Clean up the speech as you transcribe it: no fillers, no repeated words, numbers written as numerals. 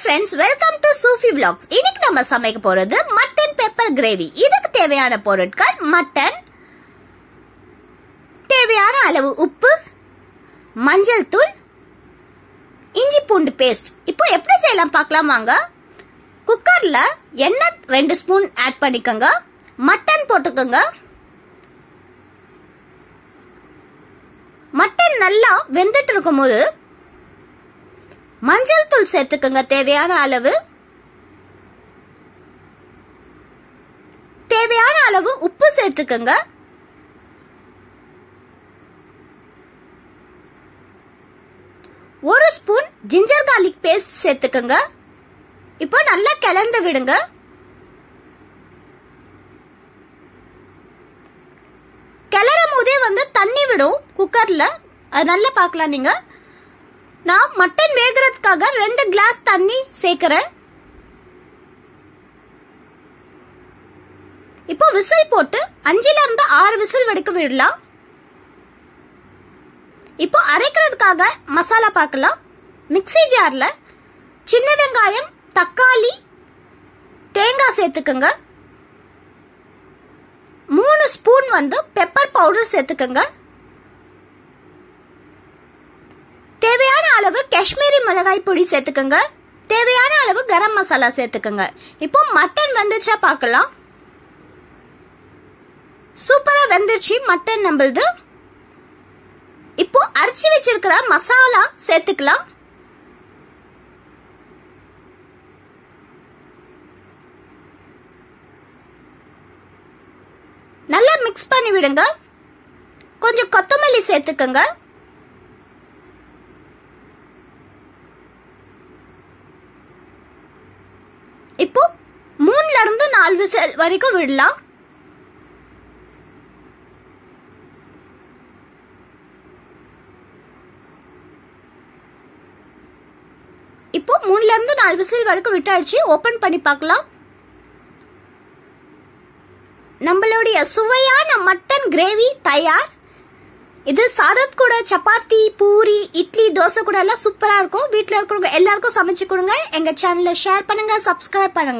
friends, welcome to Sufi Vlogs. இன்னைக்கு நம்ம சமைக்க போறது மட்டன் பெப்பர் கிரேவி. இதுக்கு தேவையான பொருட்கள் மட்டன், தேவையான அளவு உப்பு, மஞ்சள் தூள், இஞ்சி பூண்டு பேஸ்ட். இப்போ எப்படி செய்யலாம் பார்க்கலாம் வாங்க. குக்கர்ல எண்ணெய் 2 ஸ்பூன் ஆட் பண்ணிக்கோங்க. மட்டன் போட்டுக்கோங்க. மட்டன் நல்லா வெந்துட்டு இருக்கும்போது மஞ்சள் தூள் சேர்த்துக்கோங்க. தேவையான அளவு உப்பு சேர்த்துக்கோங்க. ஒரு ஸ்பூன் ஜிஞ்சர் கார்லிக் பேஸ்ட் சேர்த்துக்கோங்க. இப்போ நல்லா கலந்து விடுங்க. கிளறும் போதே தண்ணி விடும் குக்கர்ல, அது நல்லா பார்க்கலாம். நீங்க நான் மட்டன் வேகிறதுக்காக 2 கிளாஸ் தண்ணி சேர்க்கிறேன். இப்போ விசில் போட்டு 5ல இருந்து 6 விசில் வரைக்கும் விடலாம். இப்போ அரைக்கிறதுக்காக மசாலா பார்க்கலாம். மிக்ஸி ஜார்ல சின்ன வெங்காயம், தக்காளி, தேங்காய் சேர்த்துக்கோங்க. 3 ஸ்பூன் பெப்பர் பவுடர் சேர்த்துக்கோங்க. தேவையான அளவு காஷ்மீரி மிளகாய் பொடி சேர்த்துக்கோங்க. தேவையான அளவு கரம் மசாலா சேர்த்துக்கோங்க. இப்போ மட்டன் வெந்துச்சா பார்க்கலாம். சூப்பரா வெந்துருச்சு மட்டன் நம்மளுது. இப்போ அரைச்சி வச்சிருக்கிற மசாலா சேர்த்துக்கலாம். நல்லா மிக்ஸ் பண்ணி விடுங்க. கொஞ்சம் கொத்தமல்லி சேர்த்துக்கோங்க. இப்போ 3ல இருந்து 4 விசில் வரைக்கும் விடலாம். இப்போ 3ல இருந்து 4 விசில் வரைக்கும் விட்டாச்சு. ஓபன் பண்ணி பார்க்கலாம். நம்மளுடைய சுவையான மட்டன் கிரேவி தயார். இது சாதத் கூட, சப்பாத்தி, பூரி, இட்லி, தோசை கூட எல்லாம் சூப்பரா இருக்கும். வீட்ல இருக்கிறவங்க எல்லாருக்கும் சமைச்சு கொடுங்க. எங்க சேனலை ஷேர் பண்ணுங்க, சப்ஸ்கிரைப் பண்ணுங்க.